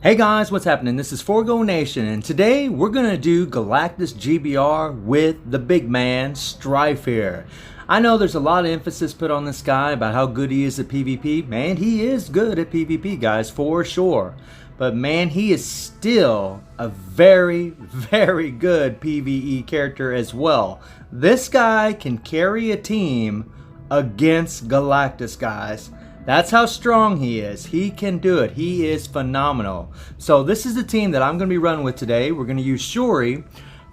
Hey guys, what's happening? This is Forgo Nation, and today we're gonna do Galactus GBR with the big man, Strife here. I know there's a lot of emphasis put on this guy about how good he is at PvP. Man, he is good at PvP, guys, for sure. But man, he is still a very, very good PvE character as well. This guy can carry a team against Galactus, guys. That's how strong he is. He can do it. He is phenomenal. So this is the team that I'm going to be running with today. We're going to use Shuri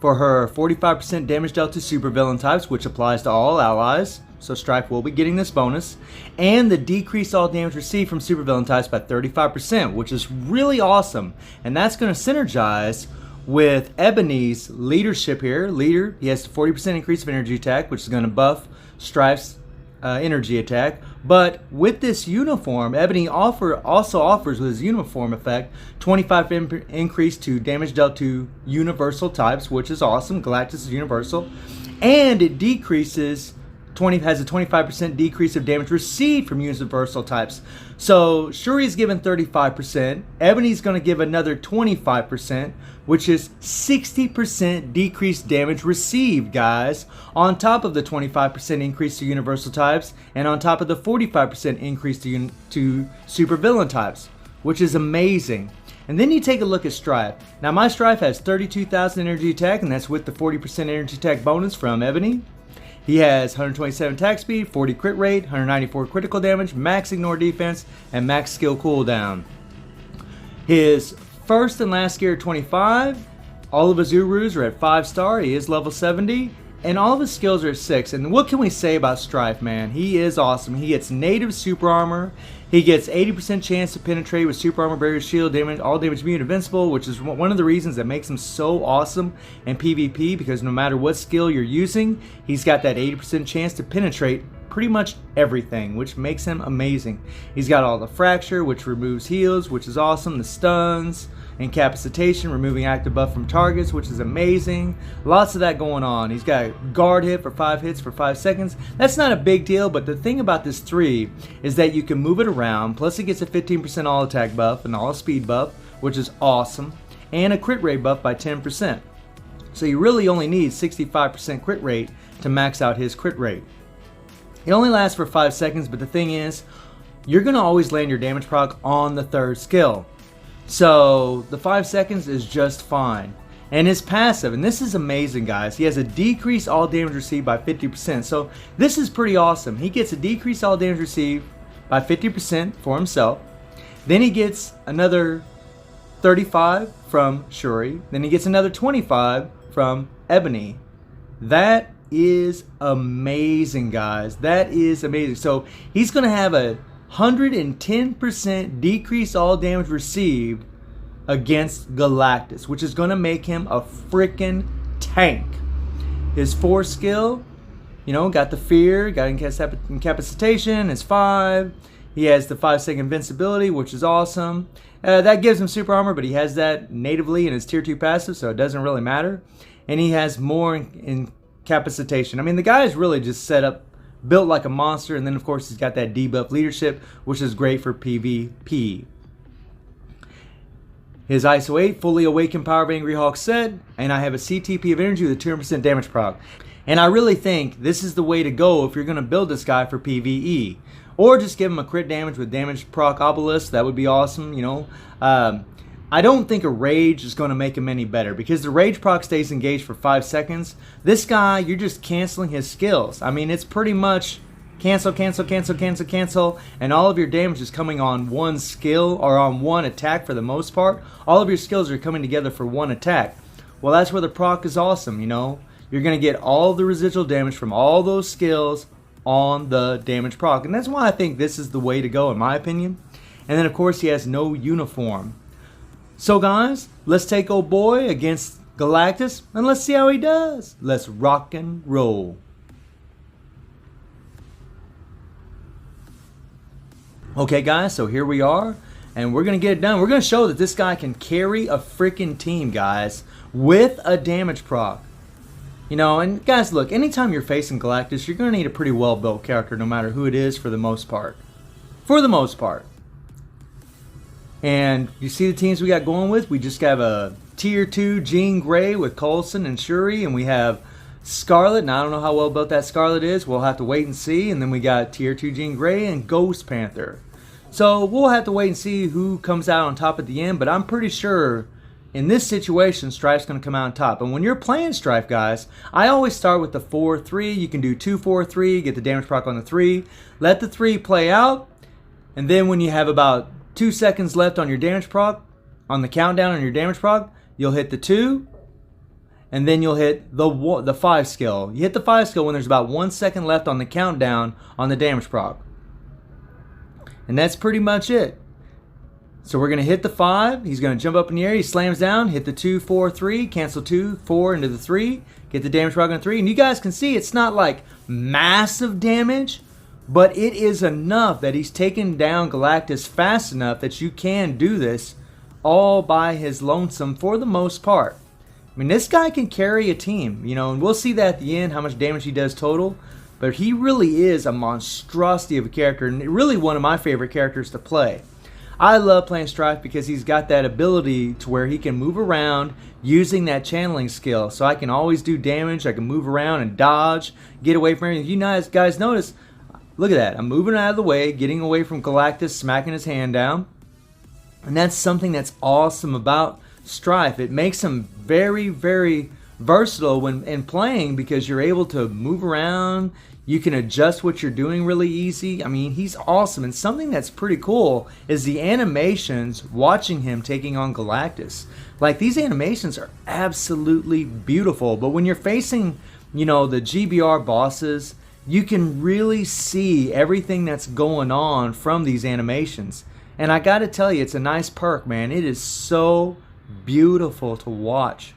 for her 45% damage dealt to supervillain types, which applies to all allies. So Stryfe will be getting this bonus. And the decrease all damage received from supervillain types by 35%, which is really awesome. And that's going to synergize with Ebony's leadership here. Leader, he has 40% increase of energy attack, which is going to buff Stryfe's energy attack. But with this uniform, Ebony also offers with his uniform effect 25 increase to damage dealt to universal types, which is awesome. Galactus is universal, and it decreases has a 25% decrease of damage received from universal types. So Shuri is given 35%. Ebony's going to give another 25%, which is 60% decreased damage received, guys, on top of the 25% increase to universal types, and on top of the 45% increase to supervillain types, which is amazing. And then you take a look at Stryfe. Now my Stryfe has 32,000 energy attack, and that's with the 40% energy attack bonus from Ebony. He has 127 attack speed, 40 crit rate, 194 critical damage, max ignore defense, and max skill cooldown. His first and last gear are 25. All of his Urus are at 5-star. He is level 70. And all of his skills are at 6. And what can we say about Stryfe, man? He is awesome. He gets native super armor. He gets 80% chance to penetrate with super armor, barrier, shield, damage, all damage immune, invincible, which is one of the reasons that makes him so awesome in PvP, because no matter what skill you're using, he's got that 80% chance to penetrate pretty much everything, which makes him amazing. He's got all the fracture, which removes heals, which is awesome, the stuns, incapacitation, removing active buff from targets, which is amazing. Lots of that going on. He's got guard hit for 5 hits for 5 seconds. That's not a big deal, but the thing about this 3 is that you can move it around, plus it gets a 15% all attack buff and all speed buff, which is awesome, and a crit rate buff by 10%. So you really only need 65% crit rate to max out his crit rate. It only lasts for 5 seconds, but the thing is, you're going to always land your damage proc on the 3rd skill. So the 5 seconds is just fine. And his passive, and this is amazing, guys, he has a decrease all damage received by 50%. So this is pretty awesome. He gets a decrease all damage received by 50% for himself. Then he gets another 35 from Shuri. Then he gets another 25 from Ebony. That is amazing, guys. That is amazing. So he's going to have a 110% decrease all damage received against Galactus, which is going to make him a freaking tank. His 4 skill, you know, got the fear, got incapacitation, his 5. He has the 5-second invincibility, which is awesome. That gives him super armor, but he has that natively in his tier 2 passive, so it doesn't really matter. And he has more incapacitation. I mean, the guy is really just set up, built like a monster, and then of course he's got that debuff leadership, which is great for PvP. His ISO 8, fully awakened power of Angry Hawk set, and I have a CTP of energy with a 200% damage proc. And I really think this is the way to go if you're going to build this guy for PvE. Or just give him a crit damage with damage proc obelisk. That would be awesome, you know. I don't think a rage is going to make him any better, because the rage proc stays engaged for 5 seconds. This guy, you're just canceling his skills. I mean, it's pretty much cancel, cancel, cancel, cancel, cancel, and all of your damage is coming on one skill or on one attack for the most part. All of your skills are coming together for one attack. Well, that's where the proc is awesome, you know. You're going to get all the residual damage from all those skills on the damage proc, and that's why I think this is the way to go, in my opinion. And then, of course, he has no uniform. So guys, let's take old boy against Galactus, and let's see how he does. Let's rock and roll. Okay guys, so here we are, and we're going to get it done. We're going to show that this guy can carry a freaking team, guys, with a damage proc. You know, and guys, look, anytime you're facing Galactus, you're going to need a pretty well-built character, no matter who it is, for the most part. For the most part. And you see the teams we got going with? We just have a Tier 2 Jean Grey with Coulson and Shuri, and we have Scarlet, and I don't know how well built that Scarlet is. We'll have to wait and see. And then we got Tier 2 Jean Grey and Ghost Panther. So we'll have to wait and see who comes out on top at the end, but I'm pretty sure in this situation, Strife's going to come out on top. And when you're playing Strife, guys, I always start with the 4-3. You can do 2-4-3, get the damage proc on the 3. Let the 3 play out, and then when you have about 2 seconds left on your damage proc, on the countdown on your damage proc, you'll hit the 2, and then you'll hit the 5 skill. You hit the 5 skill when there's about 1 second left on the countdown on the damage proc. And that's pretty much it. So we're going to hit the 5. He's going to jump up in the air. He slams down, hit the 2-4-3, cancel 2-4 into the 3, get the damage proc on 3. And you guys can see it's not like massive damage, but it is enough that he's taken down Galactus fast enough that you can do this all by his lonesome for the most part. I mean, this guy can carry a team, you know, and we'll see that at the end, how much damage he does total. But he really is a monstrosity of a character, and really one of my favorite characters to play. I love playing Strife because he's got that ability to where he can move around using that channeling skill. So I can always do damage, I can move around and dodge, get away from everything. You guys notice, look at that. I'm moving out of the way, getting away from Galactus, smacking his hand down. And that's something that's awesome about Strife. It makes him very, very versatile when in playing because you're able to move around. You can adjust what you're doing really easy. I mean, he's awesome. And something that's pretty cool is the animations watching him taking on Galactus. Like, these animations are absolutely beautiful. But when you're facing, you know, the GBR bosses, you can really see everything that's going on from these animations. And I gotta tell you, it's a nice perk, man. It is so beautiful to watch.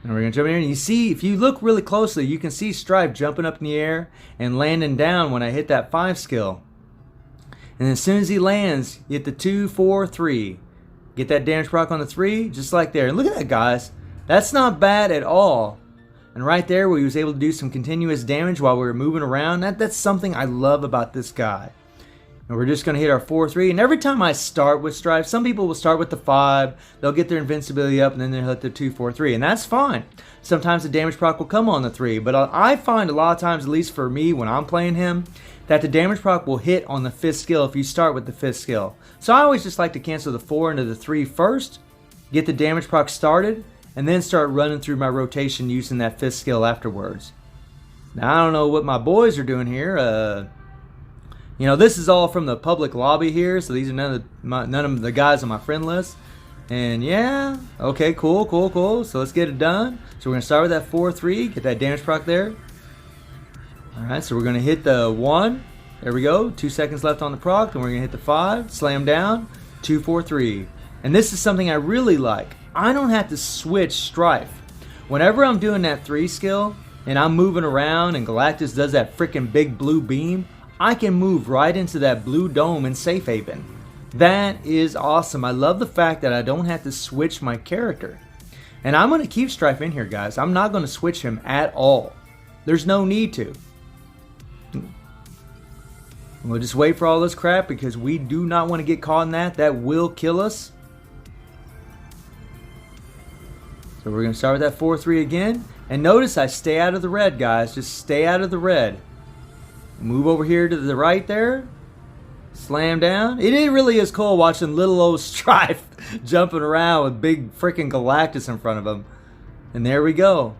And we're going to jump in here, and you see, if you look really closely, you can see Strife jumping up in the air and landing down when I hit that 5 skill. And as soon as he lands, you hit the 2-4-3. Get that damage proc on the 3, just like there. And look at that, guys. That's not bad at all. And right there, where he was able to do some continuous damage while we were moving around, that's something I love about this guy. And we're just going to hit our 4-3. And every time I start with Strife, some people will start with the 5. They'll get their invincibility up, and then they'll hit the 2-4-3. And that's fine. Sometimes the damage proc will come on the 3. But I find a lot of times, at least for me when I'm playing him, that the damage proc will hit on the 5th skill if you start with the 5th skill. So I always just like to cancel the 4 into the 3 first, get the damage proc started, and then start running through my rotation using that 5th skill afterwards. Now, I don't know what my boys are doing here. You know, this is all from the public lobby here, so these are none of the guys on my friend list. And yeah, okay, cool. So let's get it done. So we're going to start with that 4-3, get that damage proc there. Alright, so we're going to hit the 1. There we go, 2 seconds left on the proc, then we're going to hit the 5, slam down, 2-4-3. And this is something I really like. I don't have to switch Strife. Whenever I'm doing that 3 skill, and I'm moving around, and Galactus does that freaking big blue beam, I can move right into that blue dome in Safe Haven. That is awesome. I love the fact that I don't have to switch my character. And I'm going to keep Strife in here, guys. I'm not going to switch him at all. There's no need to. We'll just wait for all this crap because we do not want to get caught in that. That will kill us. So we're going to start with that 4-3 again. And notice I stay out of the red, guys. Just stay out of the red. Move over here to the right there. Slam down. It really is cool watching little old Strife jumping around with big freaking Galactus in front of him. And there we go.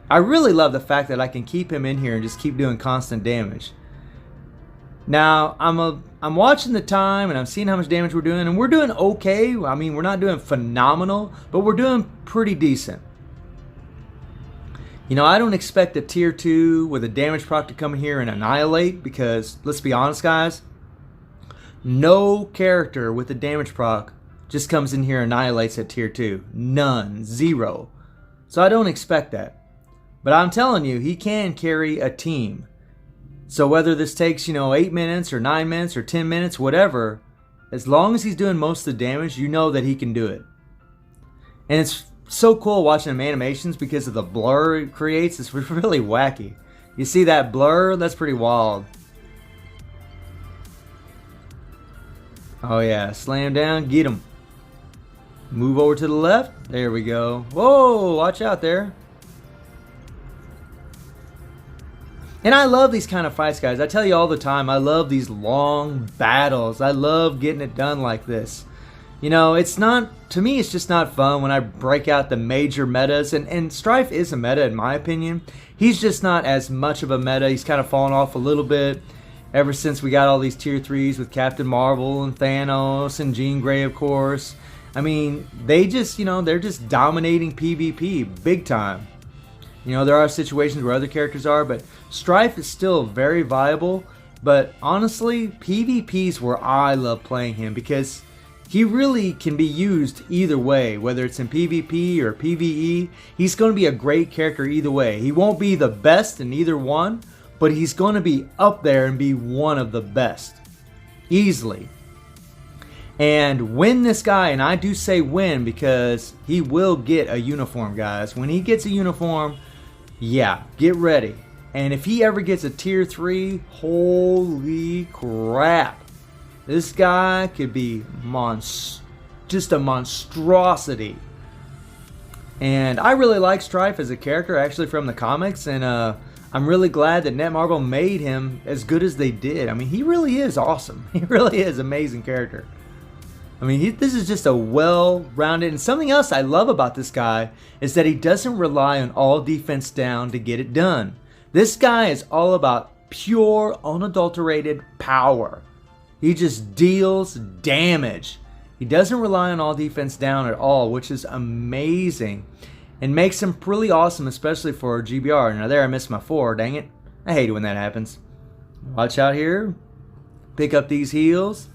I really love the fact that I can keep him in here and just keep doing constant damage. Now, I'm watching the time and I'm seeing how much damage we're doing. And we're doing okay. I mean, we're not doing phenomenal, but we're doing pretty decent. You know, I don't expect a tier 2 with a damage proc to come in here and annihilate because, let's be honest, guys, no character with a damage proc just comes in here and annihilates at tier 2. None. 0. So I don't expect that. But I'm telling you, he can carry a team. So whether this takes, you know, 8 minutes or 9 minutes or 10 minutes, whatever, as long as he's doing most of the damage, you know that he can do it. And it's so cool watching them animations because of the blur it creates. It's really wacky. You see that blur? That's pretty wild. Oh yeah, slam down, get him. Move over to the left. There we go. Whoa, watch out there. And I love these kind of fights, guys. I tell you all the time, I love these long battles. I love getting it done like this. You know, it's not, to me, it's just not fun when I break out the major metas. And Stryfe is a meta, in my opinion. He's just not as much of a meta. He's kind of fallen off a little bit ever since we got all these tier 3s with Captain Marvel and Thanos and Jean Grey, of course. I mean, they just, you know, they're just dominating PvP big time. You know, there are situations where other characters are, but Stryfe is still very viable. But honestly, PvP is where I love playing him because he really can be used either way, whether it's in PvP or PvE. He's going to be a great character either way. He won't be the best in either one, but he's going to be up there and be one of the best. Easily. And win this guy, and I do say win because he will get a uniform, guys. When he gets a uniform, yeah, get ready. And if he ever gets a tier 3, holy crap. This guy could be just a monstrosity. And I really like Stryfe as a character, actually, from the comics. And I'm really glad that Netmarble made him as good as they did. I mean, he really is awesome. He really is an amazing character. I mean, this is just a well-rounded, and something else I love about this guy is that he doesn't rely on all defense down to get it done. This guy is all about pure, unadulterated power. He just deals damage. He doesn't rely on all defense down at all, which is amazing and makes him really awesome, especially for GBR. Now there, I missed my 4, dang it. I hate it when that happens. Watch out here. Pick up these heals.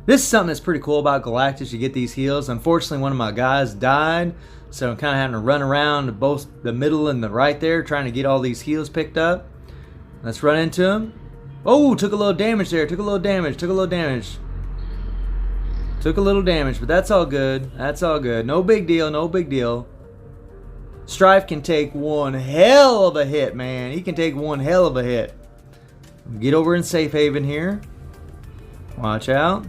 This is something that's pretty cool about Galactus. You get these heals. Unfortunately, one of my guys died, so I'm kind of having to run around both the middle and the right there trying to get all these heals picked up. Let's run into him. Oh, took a little damage there. Took a little damage. Took a little damage. Took a little damage, but that's all good. That's all good. No big deal. No big deal. Stryfe can take one hell of a hit, man. He can take one hell of a hit. Get over in safe haven here. Watch out.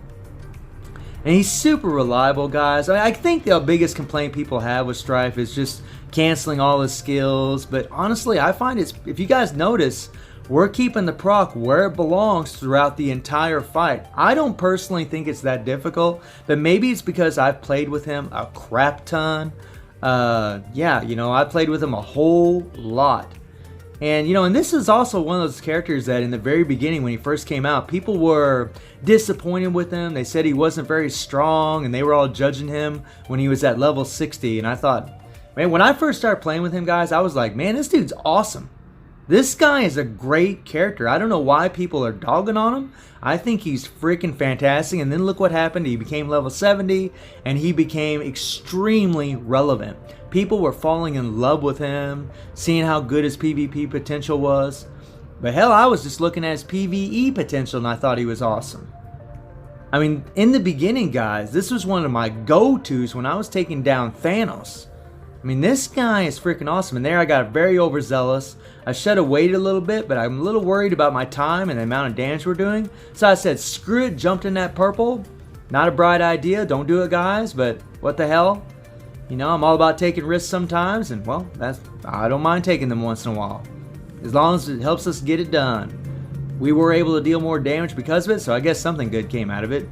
And he's super reliable, guys. I think the biggest complaint people have with Stryfe is just canceling all his skills. But honestly, I find it's, if you guys notice, we're keeping the proc where it belongs throughout the entire fight. I don't personally think it's that difficult, but maybe it's because I've played with him a crap ton. Yeah, you know, I played with him a whole lot. And, you know, and this is also one of those characters that in the very beginning when he first came out, people were disappointed with him. They said he wasn't very strong, and they were all judging him when he was at level 60. And I thought, man, when I first started playing with him, guys, I was like, man, this dude's awesome. This guy is a great character. I don't know why people are dogging on him. I think he's freaking fantastic. And then look what happened. He became level 70, and he became extremely relevant. People were falling in love with him, seeing how good his PvP potential was. But hell, I was just looking at his PvE potential, and I thought he was awesome. I mean, in the beginning, guys, this was one of my go-tos when I was taking down Thanos. I mean, this guy is freaking awesome. And there I got very overzealous. I should have waited a little bit, but I'm a little worried about my time and the amount of damage we're doing. So I said, screw it, jumped in that purple. Not a bright idea. Don't do it, guys, but what the hell? You know, I'm all about taking risks sometimes, and well, I don't mind taking them once in a while. As long as it helps us get it done. We were able to deal more damage because of it, so I guess something good came out of it.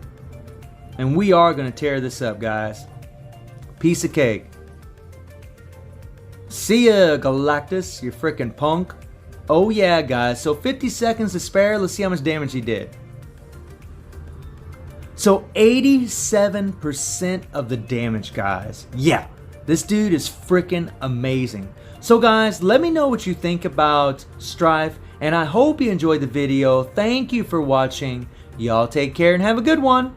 And we are going to tear this up, guys. Piece of cake. See ya, Galactus, you freaking punk. Oh yeah, guys, so 50 seconds to spare. Let's see how much damage he did. So 87% of the damage, guys. Yeah, this dude is freaking amazing. So guys, let me know what you think about Stryfe, and I hope you enjoyed the video. Thank you for watching. Y'all take care and have a good one.